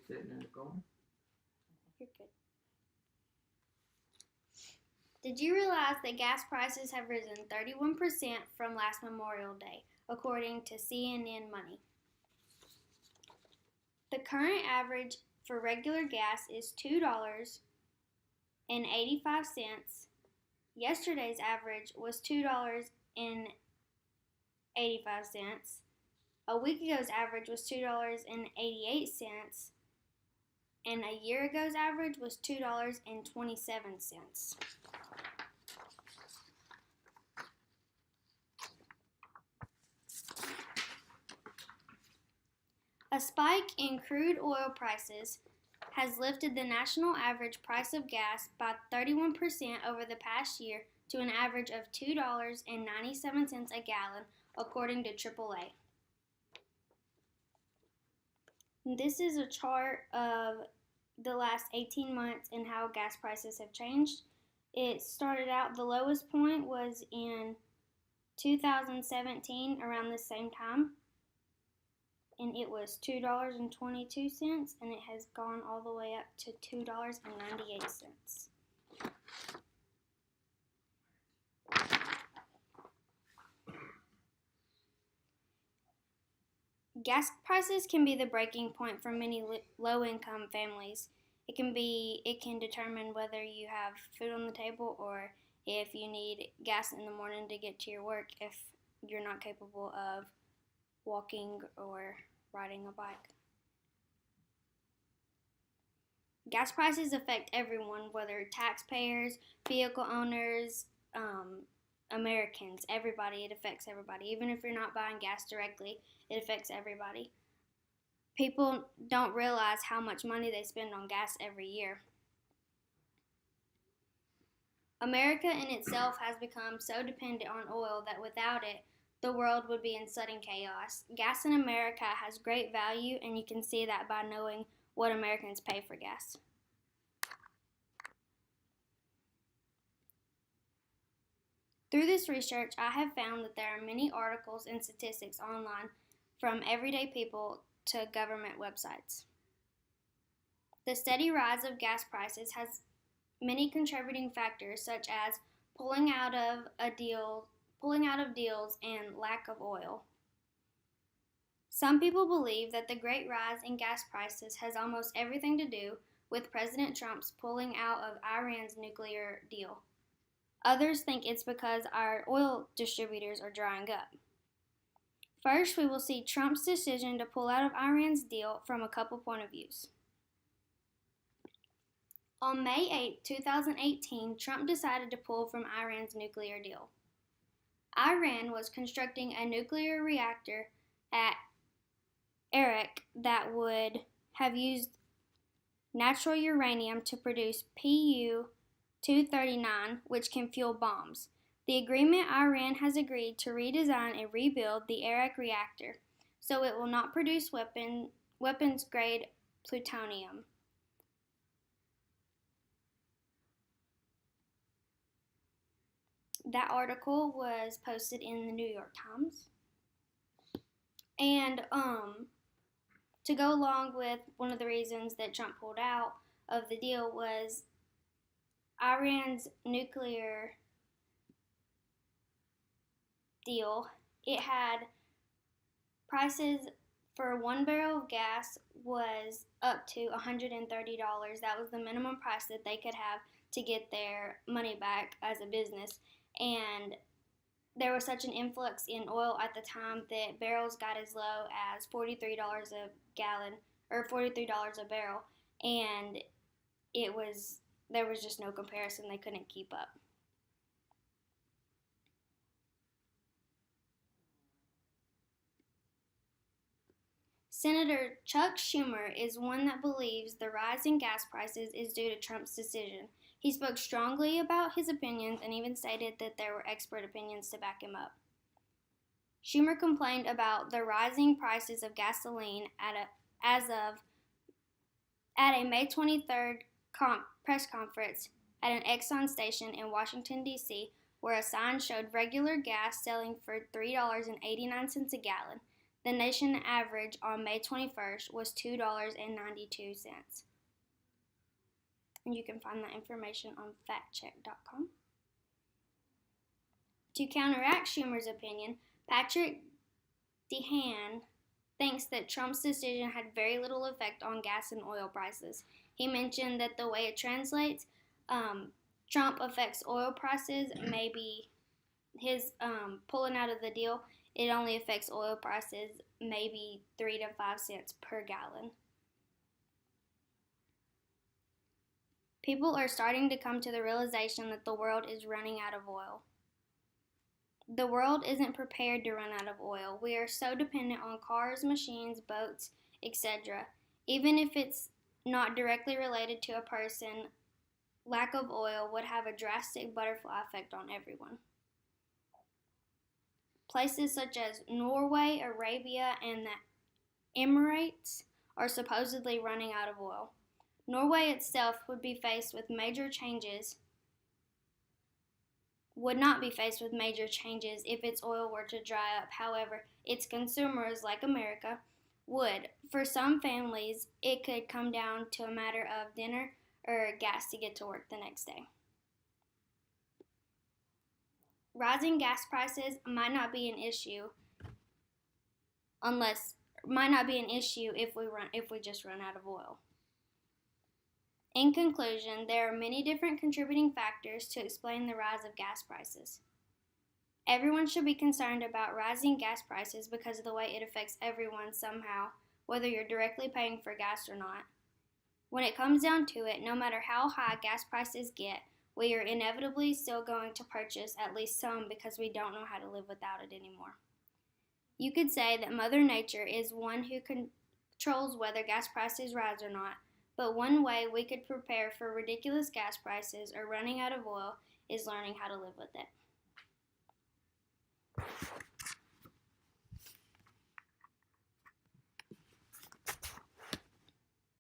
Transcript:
sitting in the corner? You're good. Did you realize that gas prices have risen 31% from last Memorial Day, according to CNN Money? The current average for regular gas is $2.85. Yesterday's average was $2.85. A week ago's average was $2.88. And a year ago's average was $2.27. A spike in crude oil prices has lifted the national average price of gas by 31% over the past year to an average of $2.97 a gallon, according to AAA. This is a chart of the last 18 months and how gas prices have changed. It started out, the lowest point was in 2017, around the same time, and it was $2.22, and it has gone all the way up to $2.98. Gas prices can be the breaking point for many low-income families. It can determine whether you have food on the table or if you need gas in the morning to get to your work if you're not capable of walking or riding a bike. Gas prices affect everyone, whether taxpayers, vehicle owners, Americans, everybody. It affects everybody. Even if you're not buying gas directly, it affects everybody. People don't realize how much money they spend on gas every year. America in itself has become so dependent on oil that without it, the world would be in sudden chaos. Gas in America has great value, and you can see that by knowing what Americans pay for gas. Through this research, I have found that there are many articles and statistics online from everyday people to government websites. The steady rise of gas prices has many contributing factors, such as pulling out of deals and lack of oil. Some people believe that the great rise in gas prices has almost everything to do with President Trump's pulling out of Iran's nuclear deal. Others think it's because our oil distributors are drying up. First, we will see Trump's decision to pull out of Iran's deal from a couple point of views. On May 8, 2018, Trump decided to pull from Iran's nuclear deal. Iran was constructing a nuclear reactor at Arak that would have used natural uranium to produce Pu-239, which can fuel bombs. The agreement Iran has agreed to redesign and rebuild the Arak reactor, so it will not produce weapons-grade plutonium. That article was posted in the New York Times. And to go along with one of the reasons that Trump pulled out of the deal was Iran's nuclear deal. It had prices for 1 barrel of gas was up to $130. That was the minimum price that they could have to get their money back as a business. And there was such an influx in oil at the time that barrels got as low as $43 a gallon, or $43 a barrel, and there was just no comparison. They couldn't keep up. Senator Chuck Schumer is one that believes the rise in gas prices is due to Trump's decision. He spoke strongly about his opinions and even stated that there were expert opinions to back him up. Schumer complained about the rising prices of gasoline at a May 23rd press conference at an Exxon station in Washington, D.C., where a sign showed regular gas selling for $3.89 a gallon. The nation average on May 21st was $2.92. And you can find that information on factcheck.com. To counteract Schumer's opinion, Patrick Dehaan thinks that Trump's decision had very little effect on gas and oil prices. He mentioned that the way it translates, Trump affects oil prices, maybe his pulling out of the deal, it only affects oil prices maybe 3 to 5 cents per gallon. People are starting to come to the realization that the world is running out of oil. The world isn't prepared to run out of oil. We are so dependent on cars, machines, boats, etc. Even if it's not directly related to a person, lack of oil would have a drastic butterfly effect on everyone. Places such as Norway, Arabia, and the Emirates are supposedly running out of oil. Norway itself would not be faced with major changes if its oil were to dry up. However, its consumers, like America, would. For some families, it could come down to a matter of dinner or gas to get to work the next day. Rising gas prices might not be an issue if we just run out of oil. In conclusion, there are many different contributing factors to explain the rise of gas prices. Everyone should be concerned about rising gas prices because of the way it affects everyone somehow, whether you're directly paying for gas or not. When it comes down to it, no matter how high gas prices get, we are inevitably still going to purchase at least some because we don't know how to live without it anymore. You could say that Mother Nature is one who controls whether gas prices rise or not, but one way we could prepare for ridiculous gas prices or running out of oil is learning how to live with it.